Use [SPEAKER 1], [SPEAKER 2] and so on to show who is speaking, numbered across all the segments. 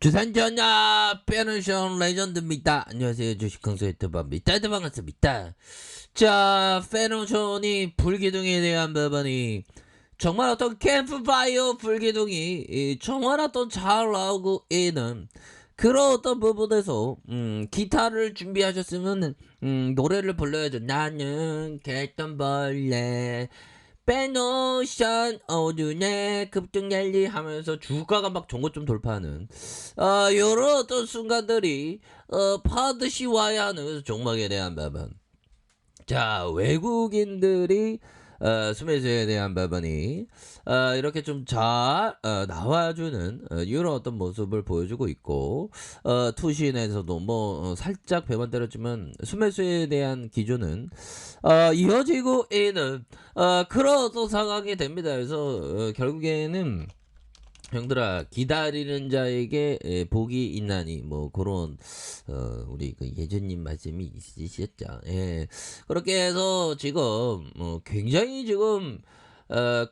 [SPEAKER 1] 주산전야 페너션 레전드입니다. 안녕하세요. 주식강사 유튜버입니다. 반갑습니다. 자, 페너션이 불기둥에 대한 부분이 정말 어떤 캠프파이어 불기둥이 정말 어떤 잘 나오고 있는 그런 어떤 부분에서 기타를 준비하셨으면 노래를 불러야죠. 나는 개똥벌레 페노션 어두네 급등랠리 하면서 주가가 막 전고 좀 돌파하는 요런 어떤 순간들이 파듯이 와야 하는 종목에 대한 부분. 자, 외국인들이 수매수에 대한 부분이 이렇게 좀 잘 나와주는 이런 어떤 모습을 보여주고 있고, 투신에서도 뭐 살짝 배만 때렸지만 수매수에 대한 기조는 이어지고 있는 그런 어떤 상황이 됩니다. 그래서 결국에는 형들아, 기다리는 자에게 복이 있나니, 뭐 그런 우리 그 예전님 말씀이 있으셨죠. 예, 그렇게 해서 지금 굉장히 지금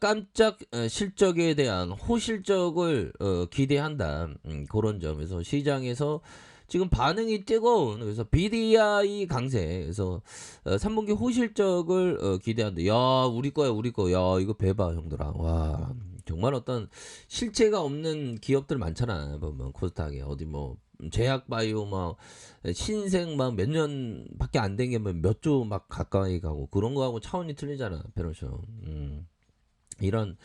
[SPEAKER 1] 깜짝 실적에 대한 호실적을 기대한다. 그런 점에서 시장에서 지금 반응이 뜨거운, 그래서 BDI 강세, 그래서 3분기 호실적을 기대한다. 야, 우리 거야, 우리 거. 야, 이거 배봐 형들아. 와, 정말 어떤 실체가 없는 기업들 많잖아. 보면 코스닥에 어디 뭐 제약바이오 막 신생 막 몇 년밖에 안 된 게 몇 조 막 가까이 가고 그런 거하고 차원이 틀리잖아. 페노션. 이런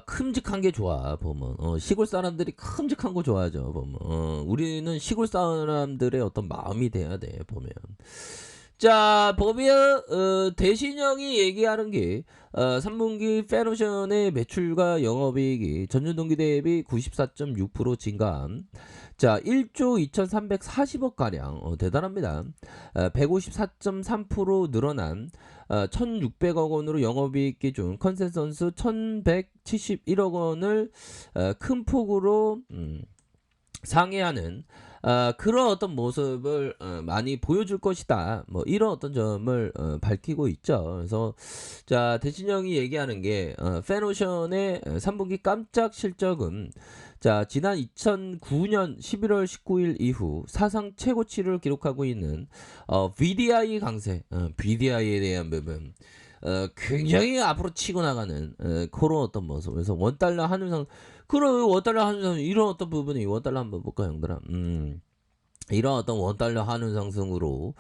[SPEAKER 1] 큼직한 게 좋아. 보면 시골 사람들이 큼직한 거 좋아하죠. 보면 우리는 시골 사람들의 어떤 마음이 돼야 돼. 보면. 자, 보면 대신형이 얘기하는 게 3분기 페노션의 매출과 영업이익이 전년 동기 대비 94.6% 증가함. 자, 1조 2340억 가량 대단합니다. 154.3% 늘어난 1600억 원으로 영업이익 기준 컨센서스 1171억 원을 큰 폭으로 상회하는 그런 어떤 모습을 많이 보여줄 것이다. 뭐 이런 어떤 점을 밝히고 있죠. 그래서 자, 대신형이 얘기하는 게 페노션의 3분기 깜짝 실적은 자, 지난 2009년 11월 19일 이후 사상 최고치를 기록하고 있는 BDI 강세, BDI에 대한 부분 굉장히 앞으로 치고 나가는 그런 어떤 모습. 그래서 원달러 환율상, 그럼 원달러 환율상 이런 어떤 부분이 원달러 한번 볼까 형들아. 이런 어떤 원달러 환율 상승으로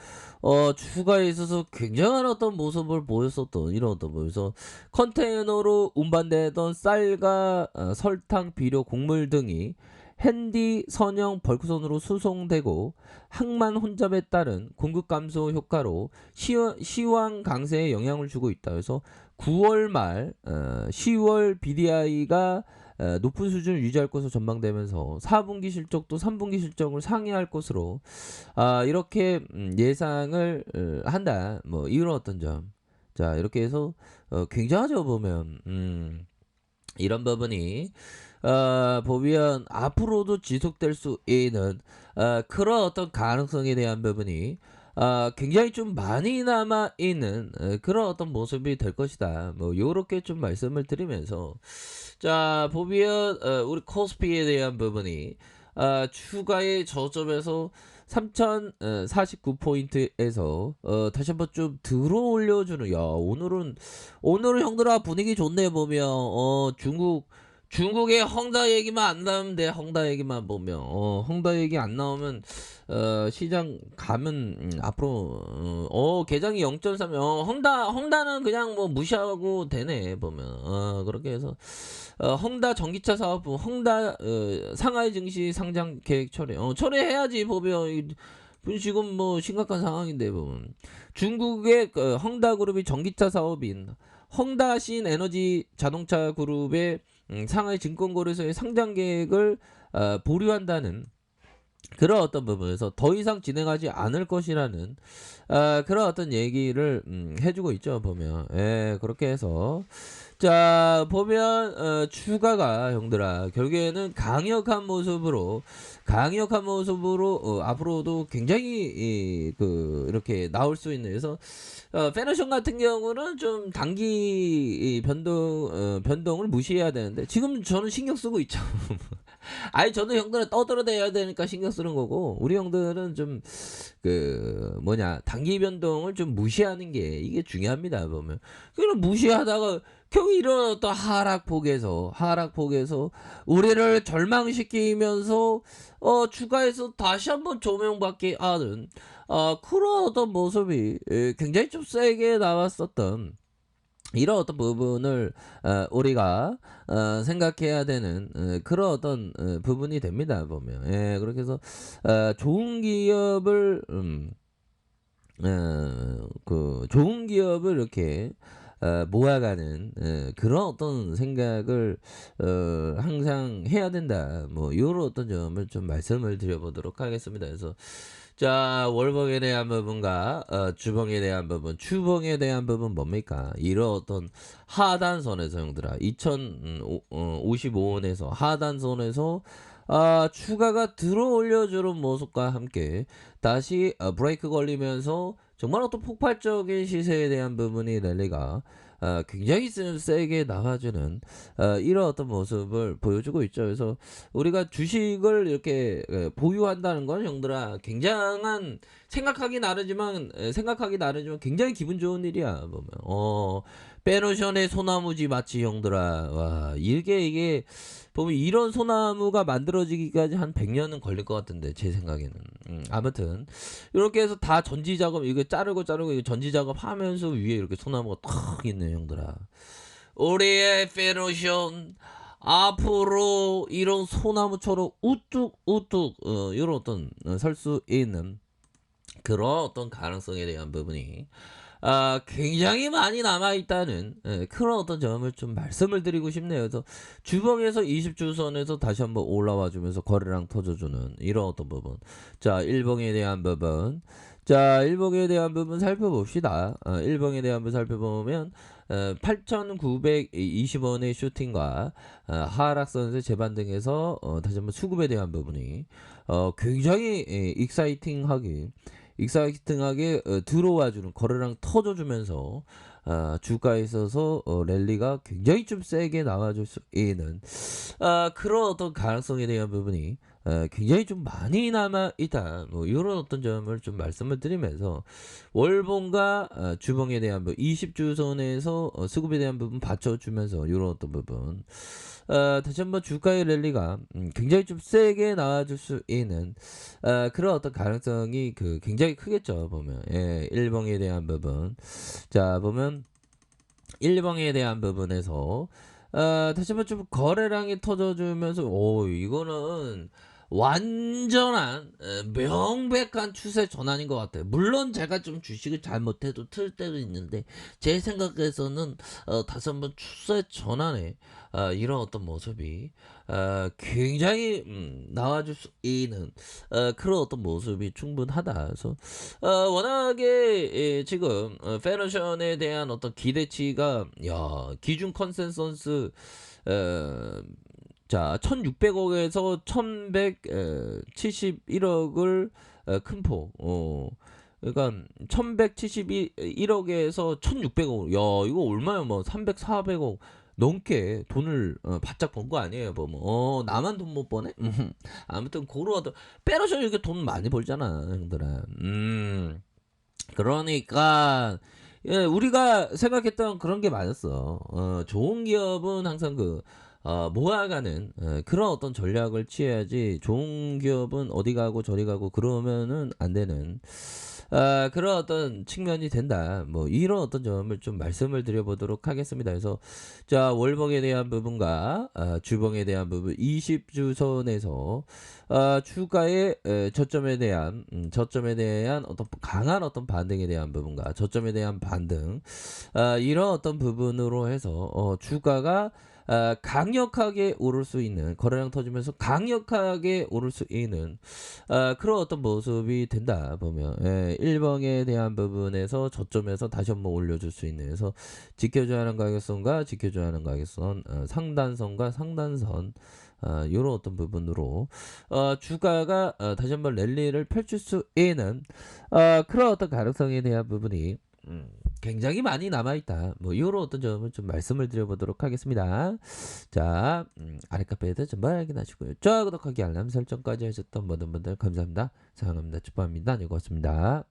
[SPEAKER 1] 주가에 있어서 굉장한 어떤 모습을 보였었던 이런 어떤 모습에서 컨테이너로 운반되던 쌀과 설탕, 비료, 곡물 등이 핸디, 선형, 벌크선으로 수송되고 항만 혼잡에 따른 공급 감소 효과로 시황 강세에 영향을 주고 있다. 그래서 9월 말 10월 BDI가 높은 수준을 유지할 것으로 전망되면서 4분기 실적도 3분기 실적을 상회할 것으로 이렇게 예상을 한다. 뭐 이런 어떤 점. 자, 이렇게 해서 굉장하죠. 보면 이런 부분이 보면 앞으로도 지속될 수 있는 그런 어떤 가능성에 대한 부분이 굉장히 좀 많이 남아 있는 그런 어떤 모습이 될 것이다. 뭐 요렇게 좀 말씀을 드리면서 자, 보면 우리 코스피에 대한 부분이 추가의 저점에서 3049포인트에서 다시 한번 좀 들어 올려주는. 야, 오늘은 형들아 분위기 좋네. 보면 중국의 헝다 얘기만 안 나오면 돼. 헝다 얘기만 보면 헝다 얘기 안 나오면 시장 가면 앞으로 계장이 0.3 헝다는 그냥 뭐 무시하고 되네. 보면 그렇게 해서 헝다 전기차 사업부 헝다 상하이 증시 상장 계획 철회해야지. 보면 지금 뭐 심각한 상황인데. 보면 중국의 헝다 그룹이 전기차 사업인 헝다신 에너지 자동차 그룹의 상하이 증권거래소의 상장 계획을 보류한다는 그런 어떤 부분에서 더 이상 진행하지 않을 것이라는 그런 어떤 얘기를 해주고 있죠. 보면 그렇게 해서 자, 보면 추가가 형들아 결국에는 강력한 모습으로 앞으로도 굉장히 이렇게 나올 수 있는. 그래서 페너션 같은 경우는 좀 단기 변동을 무시해야 되는데 지금 저는 신경 쓰고 있죠. 아니 저는 형들은 떠들어대야 되니까 신경 쓰는 거고, 우리 형들은 좀 단기 변동을 좀 무시하는 게 이게 중요합니다. 보면 그럼 무시하다가 결국 이런 어떤 하락폭에서 우리를 절망시키면서 추가해서 다시 한번 조명받게 하는 그런 어떤 모습이 굉장히 좀 세게 나왔었던 이런 어떤 부분을 우리가 생각해야 되는 그런 어떤 부분이 됩니다. 보면 그렇게 해서 좋은 기업을 좋은 기업을 이렇게 모아가는 그런 어떤 생각을 항상 해야 된다. 뭐 요런 어떤 점을 좀 말씀을 드려보도록 하겠습니다. 그래서 자, 월봉에 대한 부분과 주봉에 대한 부분, 추봉에 대한 부분 뭡니까? 이런 어떤 하단선에서 형들아 2055원에서 하단선에서 추가가 들어올려주는 모습과 함께 다시 브레이크 걸리면서 정말 어떤 폭발적인 시세에 대한 부분이 랠리가 굉장히 세게 나와주는 이런 어떤 모습을 보여주고 있죠. 그래서 우리가 주식을 이렇게 보유한다는 건 형들아 굉장한 생각하기 나르지만 굉장히 기분 좋은 일이야. 보면 페노션의 소나무지 마치 형들아, 와 이게 보면 이런 소나무가 만들어지기까지 한 100년은 걸릴 것 같은데 제 생각에는. 아무튼 이렇게 해서 다 전지 작업, 이거 자르고 이거 전지 작업 하면서 위에 이렇게 소나무가 탁 있네 형들아. 우리의 페노션 앞으로 이런 소나무처럼 우뚝 이런 어떤 설 수 있는 그런 어떤 가능성에 대한 부분이 굉장히 많이 남아있다는 그런 어떤 점을 좀 말씀을 드리고 싶네요. 그래서 주봉에서 20주선에서 다시 한번 올라와 주면서 거래량 터져주는 이런 어떤 부분. 자, 일봉에 대한 부분. 자, 일봉에 대한 부분 살펴봅시다. 일봉에 대한 부분 살펴보면 8,920원의 슈팅과 하락선에서 재반등해서 다시 한번 수급에 대한 부분이 굉장히 익사이팅하게 들어와주는, 거래량 터져주면서 주가에 있어서 랠리가 굉장히 좀 세게 나와줄 수 있는 그런 어떤 가능성에 대한 부분이 굉장히 좀 많이 남아있다. 뭐 이런 어떤 점을 좀 말씀을 드리면서 월봉과 주봉에 대한 부분, 20주선에서 수급에 대한 부분 받쳐주면서 이런 어떤 부분 다시 한번 주가의 랠리가 굉장히 좀 세게 나와줄 수 있는 그런 어떤 가능성이 굉장히 크겠죠. 보면 일봉에 대한 부분. 자, 보면 일봉에 대한 부분에서 다시 한번 좀 거래량이 터져주면서 이거는 완전한 명백한 추세 전환인 것 같아요. 물론 제가 좀 주식을 잘못해도 틀 때도 있는데 제 생각에서는 다시 한번 추세 전환에 이런 어떤 모습이 굉장히 나와줄 수 있는 그런 어떤 모습이 충분하다. 그래서 워낙에 지금 페너션에 대한 어떤 기대치가 기준 컨센서스 자 1600억에서 1171억을 큰폭 그러니까 1171억에서 1600억, 이거 얼마야? 뭐 300, 400억 넘게 돈을 바짝 번 거 아니에요? 뭐 나만 돈 못 버네? 아무튼 고루하다. 빼라셔 이렇게 돈 많이 벌잖아, 형들아. 그러니까 우리가 생각했던 그런 게 맞았어. 좋은 기업은 항상 모아가는 그런 어떤 전략을 취해야지, 좋은 기업은 어디 가고 저리 가고 그러면은 안 되는 그런 어떤 측면이 된다. 뭐 이런 어떤 점을 좀 말씀을 드려보도록 하겠습니다. 그래서 자, 월봉에 대한 부분과 주봉에 대한 부분, 20주선에서 주가의 저점에 대한 어떤 강한 어떤 반등에 대한 부분과 저점에 대한 반등, 이런 어떤 부분으로 해서 주가가 강력하게 오를 수 있는 거래량 터지면서 강력하게 오를 수 있는 그런 어떤 모습이 된다 보면 일봉에 대한 부분에서 저점에서 다시 한번 올려줄 수 있는 그래서 지켜줘야 하는 가격선과 지켜줘야 하는 가격선 상단선과 상단선 요런 어떤 부분으로 주가가 다시 한번 랠리를 펼칠 수 있는 그런 어떤 가능성에 대한 부분이 굉장히 많이 남아있다. 뭐 요런 어떤 점을 좀 말씀을 드려보도록 하겠습니다. 자 아래 카페에도 정말 확인하시고요. 좋아요 구독하기 알람 설정까지 하셨던 모든 분들 감사합니다. 사랑합니다. 축복합니다. 네 고맙습니다.